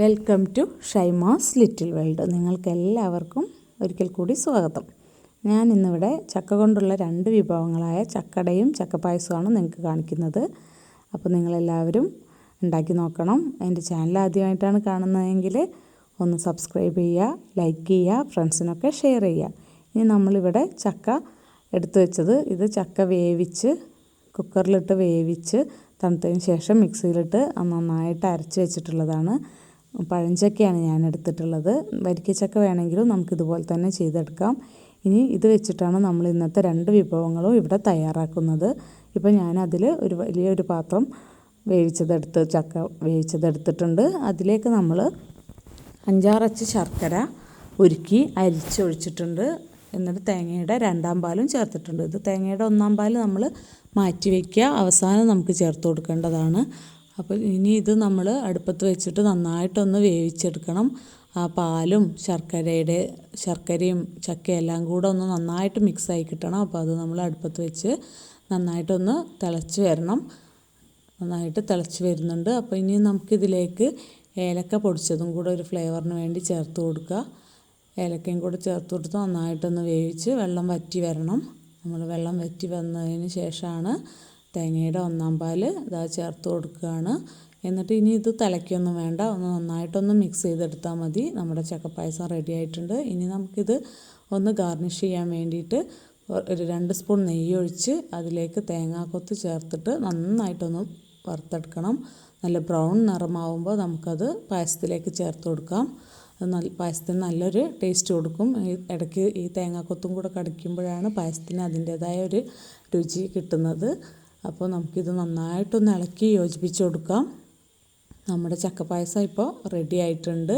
Welcome to Shaima's little world. നിങ്ങൾക്കെല്ലാവർക്കും ഒരിക്കൽ കൂടി സ്വാഗതം. ഞാൻ ഇന്നിവിടെ ചക്ക കൊണ്ടുള്ള 2 വിഭവങ്ങളായ ചക്കടയും ചക്കപ്പായസമാണ് നിങ്ങൾക്ക് കാണിക്കുന്നത്. അപ്പോൾ നിങ്ങളെല്ലാവരും ഉണ്ടാക്കി നോക്കണം. എൻ്റെ ചാനൽ ആദ്യമായിട്ടാണ് കാണുന്നതെങ്കിൽ ഒന്ന് സബ്സ്ക്രൈബ് ചെയ്യുക, ലൈക്ക് ചെയ്യുക, ഫ്രണ്ട്സിനൊക്കെ ഷെയർ ചെയ്യുക. ഇനി നമ്മളിവിടെ ചക്ക എടുത്തു വെച്ചത്, ഇത് ചക്ക വേവിച്ച് കുക്കറിലിട്ട് വേവിച്ച് തണുത്തതിന് ശേഷം മിക്സിയിലിട്ട് നന്നായിട്ട് അരച്ച് വെച്ചിട്ടുള്ളതാണ്. പഴഞ്ചക്കയാണ് ഞാൻ എടുത്തിട്ടുള്ളത്. വരിക്കച്ചക്ക വേണമെങ്കിലും നമുക്കിതുപോലെ തന്നെ ചെയ്തെടുക്കാം. ഇനി ഇത് വെച്ചിട്ടാണ് നമ്മൾ ഇന്നത്തെ 2 വിഭവങ്ങളും ഇവിടെ തയ്യാറാക്കുന്നത്. ഇപ്പോൾ ഞാനതിൽ വലിയൊരു പാത്രം ചക്ക വേവിച്ചതെടുത്തിട്ടുണ്ട്. അതിലേക്ക് നമ്മൾ 5-6 അച്ച് ശർക്കര ഉരുക്കി അരിച്ചൊഴിച്ചിട്ടുണ്ട്. എന്നിട്ട് തേങ്ങയുടെ 2-ാം പാലും ചേർത്തിട്ടുണ്ട്. ഇത് തേങ്ങയുടെ 1-ാം പാൽ നമ്മൾ മാറ്റി വയ്ക്കുക, അവസാനം നമുക്ക് ചേർത്ത് കൊടുക്കേണ്ടതാണ്. അപ്പോൾ ഇനി ഇത് നമ്മൾ അടുപ്പത്ത് വെച്ചിട്ട് നന്നായിട്ടൊന്ന് വേവിച്ചെടുക്കണം. ആ പാലും ശർക്കരയും ചക്കയെല്ലാം കൂടെ ഒന്ന് നന്നായിട്ട് മിക്സായി കിട്ടണം. അപ്പോൾ അത് നമ്മൾ അടുപ്പത്ത് വെച്ച് നന്നായിട്ടൊന്ന് തിളച്ച് വരണം. നന്നായിട്ട് തിളച്ച് വരുന്നുണ്ട്. അപ്പോൾ ഇനി നമുക്കിതിലേക്ക് ഏലക്ക പൊടിച്ചതും കൂടെ ഒരു ഫ്ലേവറിന് വേണ്ടി ചേർത്ത് കൊടുക്കുക. ഏലക്കയും കൂടെ ചേർത്ത് കൊടുത്ത് നന്നായിട്ടൊന്ന് വേവിച്ച് വെള്ളം വറ്റി വരണം. നമ്മൾ വെള്ളം വറ്റി വന്നതിന് ശേഷമാണ് തേങ്ങയുടെ 1-ാം പാൽ ഇതാ ചേർത്ത് കൊടുക്കുകയാണ്. എന്നിട്ട് ഇനി ഇത് തിളയ്ക്കൊന്നും വേണ്ട, ഒന്ന് നന്നായിട്ടൊന്ന് മിക്സ് ചെയ്തെടുത്താൽ മതി. നമ്മുടെ ചക്കപ്പായസം റെഡി ആയിട്ടുണ്ട്. ഇനി നമുക്കിത് ഒന്ന് ഗാർണിഷ് ചെയ്യാൻ വേണ്ടിയിട്ട് ഒരു 2 സ്പൂൺ നെയ്യ് ഒഴിച്ച് അതിലേക്ക് തേങ്ങാക്കൊത്ത് ചേർത്തിട്ട് നന്നായിട്ടൊന്ന് വറുത്തെടുക്കണം. നല്ല ബ്രൗൺ നിറമാവുമ്പോൾ നമുക്കത് പായസത്തിലേക്ക് ചേർത്ത് കൊടുക്കാം. അത് പായസത്തിന് നല്ലൊരു ടേസ്റ്റ് കൊടുക്കും. ഇടയ്ക്ക് ഈ തേങ്ങാക്കൊത്തും കൂടെ കടിക്കുമ്പോഴാണ് പായസത്തിന് അതിൻ്റേതായ ഒരു രുചി കിട്ടുന്നത്. അപ്പോൾ നമുക്കിത് നന്നായിട്ടൊന്ന് ഇളക്കി യോജിപ്പിച്ച് കൊടുക്കാം. നമ്മുടെ ചക്കപ്പായസം ഇപ്പോൾ റെഡി ആയിട്ടുണ്ട്.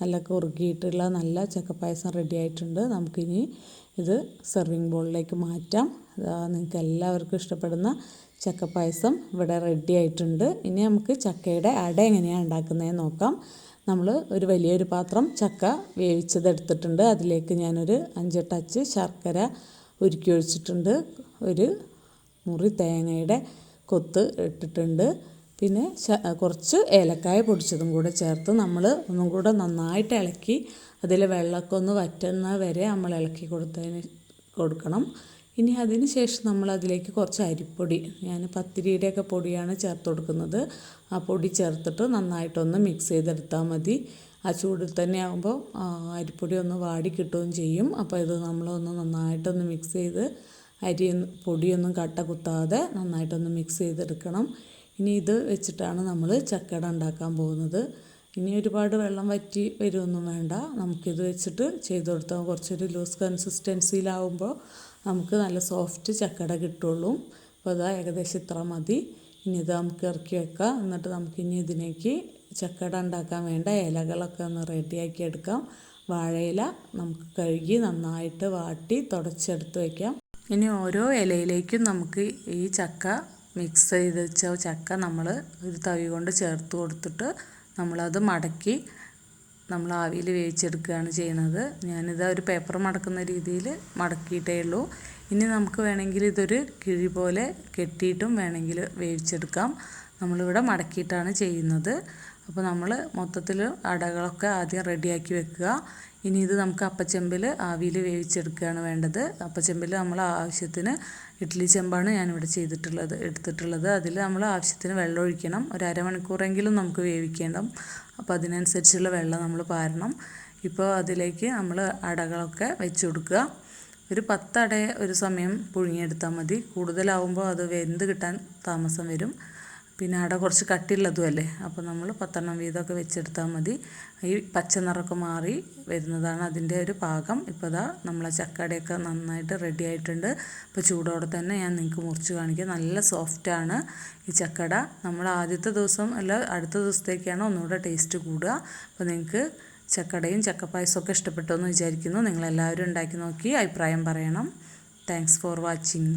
നല്ല കുറുകിയിട്ടുള്ള നല്ല ചക്കപ്പായസം റെഡി ആയിട്ടുണ്ട്. നമുക്കിനി ഇത് സെർവിങ് ബോളിലേക്ക് മാറ്റാം. നിങ്ങൾക്ക് എല്ലാവർക്കും ഇഷ്ടപ്പെടുന്ന ചക്കപ്പായസം ഇവിടെ റെഡി ആയിട്ടുണ്ട്. ഇനി നമുക്ക് ചക്കയുടെ അട എങ്ങനെയാണ് ഉണ്ടാക്കുന്നതെന്ന് നോക്കാം. നമ്മൾ ഒരു വലിയൊരു പാത്രം ചക്ക വേവിച്ചതെടുത്തിട്ടുണ്ട്. അതിലേക്ക് ഞാനൊരു 5-8 അച്ച് ശർക്കര ഉരുക്കി ഒഴിച്ചിട്ടുണ്ട്. ഒരു മുറി തേങ്ങയുടെ കൊത്ത് ഇട്ടിട്ടുണ്ട്. പിന്നെ കുറച്ച് ഏലക്കായ പൊടിച്ചതും കൂടെ ചേർത്ത് നമ്മൾ ഒന്നും കൂടെ നന്നായിട്ട് ഇളക്കി അതിൽ വെള്ളമൊക്കെ ഒന്ന് വറ്റുന്ന വരെ നമ്മൾ ഇളക്കി കൊടുക്കണം. ഇനി അതിന് ശേഷം നമ്മൾ അതിലേക്ക് കുറച്ച് അരിപ്പൊടി, ഞാൻ പത്തിരിയുടെയൊക്കെ പൊടിയാണ് ചേർത്ത് കൊടുക്കുന്നത്. ആ പൊടി ചേർത്തിട്ട് നന്നായിട്ടൊന്ന് മിക്സ് ചെയ്തെടുത്താൽ മതി. ആ ചൂടിൽ തന്നെ ആകുമ്പോൾ അരിപ്പൊടി ഒന്ന് വാടി കിട്ടുകയും ചെയ്യും. അപ്പോൾ ഇത് നമ്മളൊന്ന് നന്നായിട്ടൊന്ന് മിക്സ് ചെയ്ത് പൊടിയൊന്നും കട്ട കുത്താതെ നന്നായിട്ടൊന്ന് മിക്സ് ചെയ്തെടുക്കണം. ഇനി ഇത് വെച്ചിട്ടാണ് നമ്മൾ ചക്കട ഉണ്ടാക്കാൻ പോകുന്നത്. ഇനി ഒരുപാട് വെള്ളം വറ്റി വരുമൊന്നും വേണ്ട. നമുക്കിത് വെച്ചിട്ട് ചെയ്ത് കൊടുത്താൽ കുറച്ചൊരു ലൂസ് കൺസിസ്റ്റൻസിയിലാവുമ്പോൾ നമുക്ക് നല്ല സോഫ്റ്റ് ചക്കട കിട്ടുള്ളൂ. അപ്പോൾ അതാ ഏകദേശം ഇത്ര മതി. ഇനി ഇത് നമുക്ക് ഇറക്കി വെക്കാം. എന്നിട്ട് നമുക്കിനി ഇതിലേക്ക് ചക്കട ഉണ്ടാക്കാൻ വേണ്ട ഇലകളൊക്കെ ഒന്ന് റെഡിയാക്കി എടുക്കാം. വാഴയില നമുക്ക് കഴുകി നന്നായിട്ട് വാട്ടി തുടച്ചെടുത്ത് വയ്ക്കാം. ഇനി ഓരോ ഇലയിലേക്കും നമുക്ക് ഈ ചക്ക മിക്സ് ചെയ്ത് വെച്ച ചക്ക നമ്മൾ ഒരു തവി കൊണ്ട് ചേർത്ത് കൊടുത്തിട്ട് നമ്മളത് മടക്കി നമ്മൾ ആവിയിൽ വേവിച്ചെടുക്കുകയാണ് ചെയ്യുന്നത്. ഞാനിത് ഒരു പേപ്പർ മടക്കുന്ന രീതിയിൽ മടക്കിയിട്ടേ ഉള്ളൂ. ഇനി നമുക്ക് വേണമെങ്കിൽ ഇതൊരു കിഴി പോലെ കെട്ടിയിട്ടും വേണമെങ്കിൽ വേവിച്ചെടുക്കാം. നമ്മളിവിടെ മടക്കിയിട്ടാണ് ചെയ്യുന്നത്. അപ്പോൾ നമ്മൾ മൊത്തത്തിൽ അടകളൊക്കെ ആദ്യം റെഡിയാക്കി വെക്കുക. ഇനി ഇത് നമുക്ക് അപ്പച്ചെമ്പിൽ ആവിയിൽ വേവിച്ചെടുക്കുകയാണ് വേണ്ടത്. അപ്പച്ചെമ്പിൽ നമ്മൾ ആവശ്യത്തിന് ഇഡ്ഡലി ചെമ്പാണ് ഞാനിവിടെ എടുത്തിട്ടുള്ളത്. അതിൽ നമ്മൾ ആവശ്യത്തിന് വെള്ളം ഒഴിക്കണം. ഒരു അരമണിക്കൂറെങ്കിലും നമുക്ക് വേവിക്കണം. അപ്പോൾ അതിനനുസരിച്ചുള്ള വെള്ളം നമ്മൾ പാരണം. ഇപ്പോൾ അതിലേക്ക് നമ്മൾ അടകളൊക്കെ വെച്ച് കൊടുക്കുക. ഒരു 10 അട ഒരു സമയം പുഴുങ്ങിയെടുത്താൽ മതി. കൂടുതലാവുമ്പോൾ അത് വെന്ത് കിട്ടാൻ താമസം വരും. പിന്നെ അട കുറച്ച് കട്ടിയുള്ളതും അല്ലേ. അപ്പോൾ നമ്മൾ 10 വീതമൊക്കെ വെച്ചെടുത്താൽ മതി. ഈ പച്ച നിറമൊക്കെ മാറി വരുന്നതാണ് അതിൻ്റെ ഒരു പാകം. ഇപ്പോൾ ഇതാ നമ്മളെ ചക്കടയൊക്കെ നന്നായിട്ട് റെഡി ആയിട്ടുണ്ട്. ഇപ്പോൾ ചൂടോടെ തന്നെ ഞാൻ നിങ്ങൾക്ക് മുറിച്ച് കാണിക്കാം. നല്ല സോഫ്റ്റാണ് ഈ ചക്കട. നമ്മൾ ആദ്യത്തെ ദിവസം അല്ല അടുത്ത ദിവസത്തേക്കാണ് ഒന്നുകൂടെ ടേസ്റ്റ് കൂടുക. അപ്പോൾ നിങ്ങൾക്ക് ചക്കടയും ചക്കപ്പായസമൊക്കെ ഇഷ്ടപ്പെട്ടു എന്ന് വിചാരിക്കുന്നു. നിങ്ങളെല്ലാവരും ഉണ്ടാക്കി നോക്കി അഭിപ്രായം പറയണം. Thanks for watching.